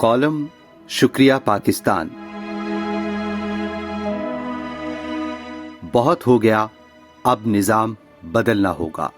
Column शुक्रिया पाकिस्तान। बहुत हो गया, अब निजाम बदलना होगा।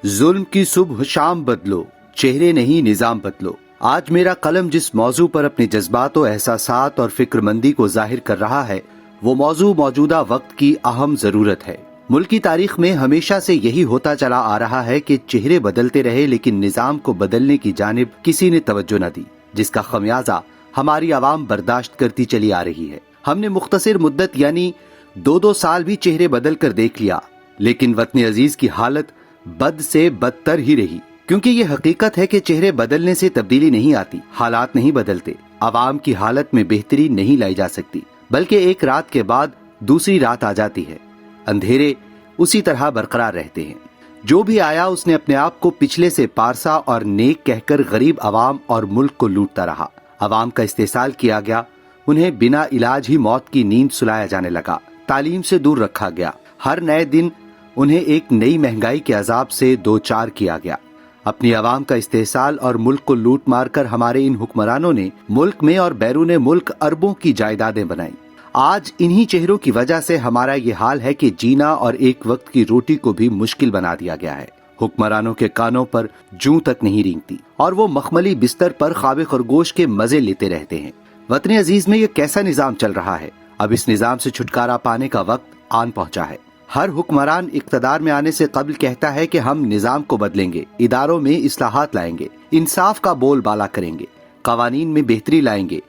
जुल्म की सुबह शाम बदलो, चेहरे नहीं निजाम बदलो। आज मेरा कलम जिस मौजू पर अपने जज्बात और एहसासात और फिक्रमंदी को जाहिर कर रहा है, वो मौजू मौजूदा वक्त की अहम जरूरत है। मुल्क की तारीख में हमेशा से यही होता चला आ रहा है कि चेहरे बदलते रहे लेकिन निजाम को बदलने की जानिब किसी ने तवज्जो न दी, जिसका खमियाजा हमारी आवाम बर्दाश्त करती चली आ रही है। हमने मुख्तसर मुद्दत यानी 2-2 साल भी चेहरे बदल कर देख लिया, लेकिन वतन अजीज की हालत बद से बदतर ही रही। क्योंकि ये हकीकत है कि चेहरे बदलने से तब्दीली नहीं आती, हालात नहीं बदलते। आवाम की हालत में बेहतरी नहीं लाई जा सकती, बल्कि एक रात के बाद दूसरी रात आ जाती है। अंधेरे उसी तरह बरकरार रहते हैं। जो भी आया उसने अपने आप को पिछले से पारसा और नेक कहकर गरीब अवाम और मुल्क को लूटता रहा। अवाम का इस्तेसाल किया गया, उन्हें बिना इलाज ही मौत की नींद सुलाया जाने लगा, तालीम से दूर रखा गया। हर नए दिन उन्हें एक नई महंगाई के अजाब से दो चार किया गया। अपनी आवाम का इस्तेसाल और मुल्क को लूट मार कर हमारे इन हुक्मरानों ने मुल्क में और बैरून मुल्क अरबों की जायदादें बनाई। आज इन्हीं चेहरों की वजह से हमारा ये हाल है कि जीना और एक वक्त की रोटी को भी मुश्किल बना दिया गया है। हुक्मरानों के कानों पर जूं तक नहीं रेंगती और वो मखमली बिस्तर पर ख्वाब खरगोश के मजे लेते रहते हैं। वतन अजीज में ये कैसा निजाम चल रहा है? अब इस निजाम से छुटकारा पाने का वक्त आन पहुंचा है। हर हुक्मरान इक्तदार में आने से कबल कहता है कि हम निजाम को बदलेंगे, इदारों में इस्लाहात लाएंगे, इंसाफ का बोलबाला करेंगे, कवानीन में बेहतरी लाएंगे।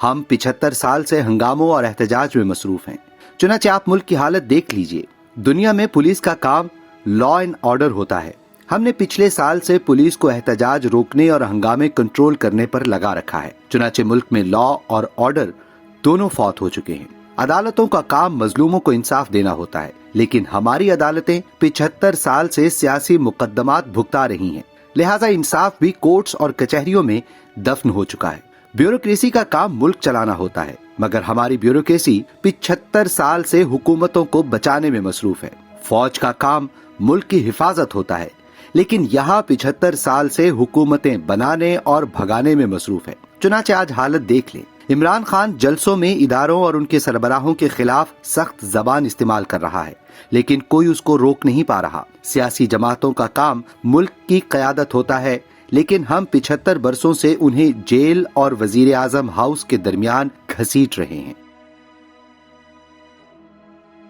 हम 75 साल से हंगामों और एहतजाज में मसरूफ हैं। चुनांचे आप मुल्क की हालत देख लीजिए। दुनिया में पुलिस का काम लॉ एंड ऑर्डर होता है। हमने पिछले साल से पुलिस को एहतजाज रोकने और हंगामे कंट्रोल करने पर लगा रखा है। चुनांचे मुल्क में लॉ और ऑर्डर दोनों फौत हो चुके हैं। अदालतों का काम मजलूमों को इंसाफ देना होता है, लेकिन हमारी अदालतें 75 साल से सियासी मुकदमात भुगता रही हैं। लिहाजा इंसाफ भी कोर्ट्स और कचहरियों में दफन हो चुका है। ब्यूरोक्रेसी का काम मुल्क चलाना होता है, मगर हमारी ब्यूरोक्रेसी 75 साल से हुकूमतों को बचाने में मसरूफ है। फौज का काम मुल्क की हिफाजत होता है, लेकिन यहाँ 75 साल से हुकूमतें बनाने और भगाने में मसरूफ है। चुनांचे आज हालत देख लें। इमरान खान जलसों में इदारों और उनके सरबराहों के खिलाफ सख्त जबान इस्तेमाल कर रहा है, लेकिन कोई उसको रोक नहीं पा रहा। सियासी जमातों का काम मुल्क की क़यादत होता है, लेकिन हम 75 बरसों से उन्हें जेल और वजीर आजम हाउस के दरमियान घसीट रहे हैं।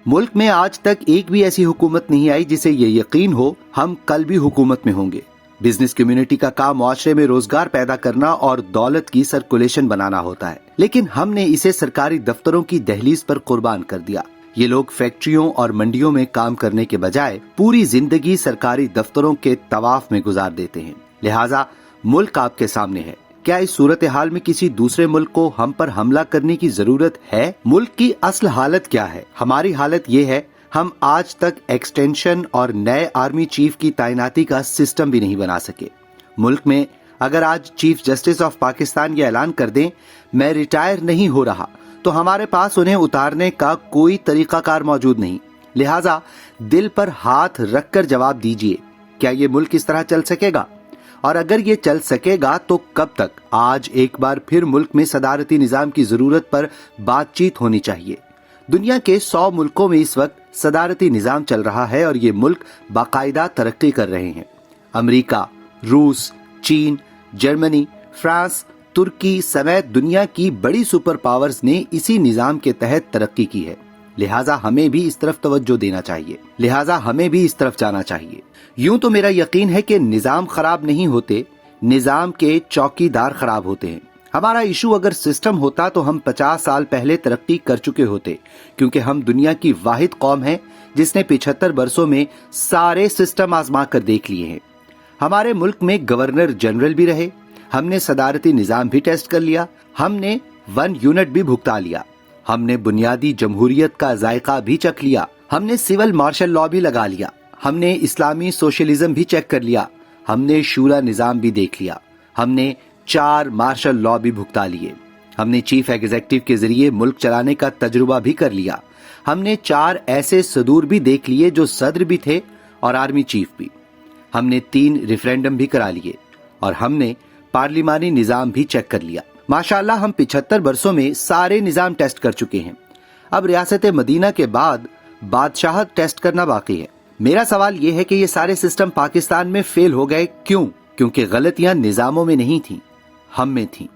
मुल्क में आज तक एक भी ऐसी हुकूमत नहीं आई जिसे ये यकीन हो हम कल भी हुकूमत में होंगे। बिजनेस कम्युनिटी का काम मुआशरे में रोजगार पैदा करना और दौलत की सर्कुलेशन बनाना होता है, लेकिन हमने इसे सरकारी दफ्तरों की दहलीज पर कुर्बान कर दिया। ये लोग फैक्ट्रियों और मंडियों में काम करने के बजाय पूरी जिंदगी सरकारी दफ्तरों के तवाफ में गुजार देते हैं। लिहाजा मुल्क आपके सामने है। क्या इस सूरत हाल में किसी दूसरे मुल्क को हम पर हमला करने की जरूरत है? मुल्क की असल हालत क्या है? हमारी हालत ये है, हम आज तक एक्सटेंशन और नए आर्मी चीफ की तैनाती का सिस्टम भी नहीं बना सके। मुल्क में अगर आज चीफ जस्टिस ऑफ पाकिस्तान ये ऐलान कर दें मैं रिटायर नहीं हो रहा, तो हमारे पास उन्हें उतारने का कोई तरीकाकार मौजूद नहीं। लिहाजा दिल पर हाथ रखकर जवाब दीजिए, क्या ये मुल्क इस तरह चल सकेगा? और अगर ये चल सकेगा तो कब तक? आज एक बार फिर मुल्क में सदारती निजाम की जरूरत पर बातचीत होनी चाहिए। दुनिया के 100 मुल्कों में इस वक्त सदारती निजाम चल रहा है और ये मुल्क बाकायदा तरक्की कर रहे हैं। अमेरिका, रूस, चीन, जर्मनी, फ्रांस, तुर्की समेत दुनिया की बड़ी सुपर पावर्स ने इसी निजाम के तहत तरक्की की है। लिहाजा हमें भी इस तरफ तवज्जो देना चाहिए, लिहाजा हमें भी इस तरफ जाना चाहिए। यूं तो मेरा यकीन है कि निजाम खराब नहीं होते, निजाम के चौकीदार खराब होते हैं। हमारा इशू अगर सिस्टम होता तो हम 50 साल पहले तरक्की कर चुके होते, क्योंकि हम दुनिया की वाहिद कौम है जिसने 75 बरसों में सारे सिस्टम आजमा कर देख लिए हैं। हमारे मुल्क में गवर्नर जनरल भी रहे, हमने सदारती निजाम भी टेस्ट कर लिया, हमने 1 यूनिट भी भुगता लिया, हमने बुनियादी जमहूरियत का जायका भी चख लिया, हमने सिविल मार्शल लॉ भी लगा लिया, हमने इस्लामी सोशलिज्म भी चेक कर लिया, हमने शूरा निजाम भी देख लिया, हमने 4 मार्शल लॉ भी भुगता लिए, हमने चीफ एग्जीक्यूटिव के जरिए मुल्क चलाने का तजुर्बा भी कर लिया, हमने 4 ऐसे सदूर भी देख लिए जो सदर भी थे और आर्मी चीफ भी, हमने 3 रेफरेंडम भी करा लिए और हमने पार्लिमानी निजाम भी चेक कर लिया। माशाल्लाह हम 75 बरसों में सारे निजाम टेस्ट कर चुके हैं। अब रियासत मदीना के बाद बादशाहत टेस्ट करना बाकी है। मेरा सवाल ये है कि ये सारे सिस्टम पाकिस्तान में फेल हो गए क्यों? क्योंकि गलतियां निजामों में नहीं थी, हम में थी।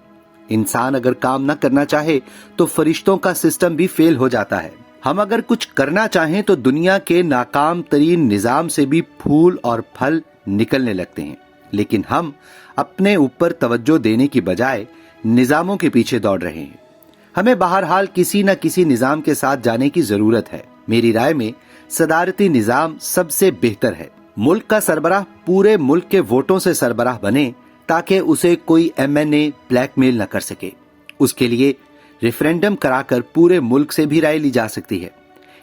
इंसान अगर काम न करना चाहे तो फरिश्तों का सिस्टम भी फेल हो जाता है। हम अगर कुछ करना चाहें तो दुनिया के नाकाम तरीन निजाम से भी फूल और फल निकलने लगते हैं, लेकिन हम अपने ऊपर तवज्जो देने की बजाय निजामों के पीछे दौड़ रहे हैं। हमें बहरहाल किसी न किसी निजाम के साथ जाने की जरूरत है। मेरी राय में सदारती निजाम सबसे बेहतर है। मुल्क का सरबराह पूरे मुल्क के वोटों से सरबराह बने ताकि उसे कोई MNA ब्लैकमेल न कर सके। उसके लिए रेफरेंडम कराकर पूरे मुल्क से भी राय ली जा सकती है।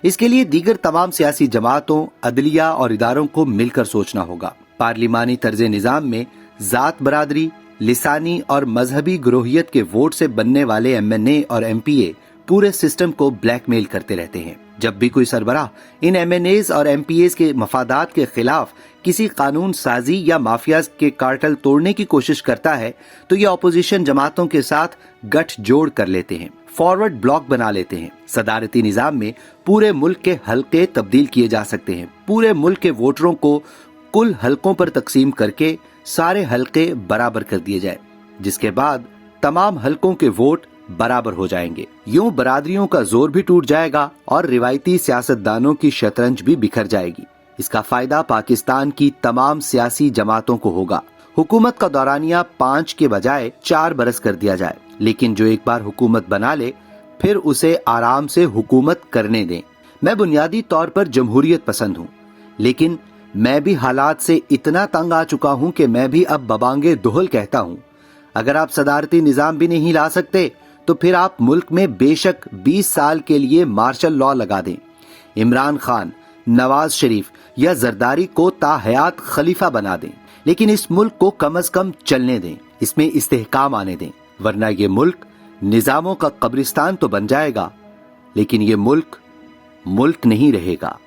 इसके लिए दीगर तमाम सियासी जमातों, अदलिया और इदारों को मिलकर सोचना होगा। पार्लिमानी तर्ज निजाम में जात बरादरी, लिसानी और मजहबी ग्रोहियत के वोट से बनने वाले MNA और MPA पूरे सिस्टम को ब्लैकमेल करते रहते हैं। जब भी कोई सरबराह इन MNAs और MPAs के मफादात के खिलाफ किसी कानून साजी या माफियाज के कार्टल तोड़ने की कोशिश करता है तो ये अपोजिशन जमातों के साथ गठजोड़ कर लेते हैं, फॉरवर्ड ब्लॉक बना लेते हैं। सदारती निजाम में पूरे मुल्क के हलके तब्दील किए जा सकते हैं। पूरे मुल्क के वोटरों को कुल हलकों पर तकसीम करके सारे हलके बराबर कर दिए जाए, जिसके बाद तमाम हलकों के वोट बराबर हो जाएंगे। यूं बरादरियों का जोर भी टूट जाएगा और रिवायती सियासतदानों की शतरंज भी बिखर जाएगी। इसका फायदा पाकिस्तान की तमाम सियासी जमातों को होगा। हुकूमत का दौरानिया 5 के बजाय 4 बरस कर दिया जाए, लेकिन जो एक बार हुकूमत बना ले फिर उसे आराम से हुकूमत करने दें। मैं बुनियादी तौर पर जमहूरियत पसंद हूँ, लेकिन मैं भी हालात से इतना तंग आ चुका हूँ कि मैं भी अब बबांगे दोहल कहता हूँ। अगर आप सदारती निजाम भी नहीं ला सकते तो फिर आप मुल्क में बेशक 20 साल के लिए मार्शल लॉ लगा दें। इमरान खान, नवाज शरीफ या जरदारी को ताहयात खलीफा बना दें, लेकिन इस मुल्क को कम अज कम चलने दें, इसमें इस्तेहकाम आने दें, वरना ये मुल्क निजामों का कब्रिस्तान तो बन जाएगा, लेकिन ये मुल्क नहीं रहेगा।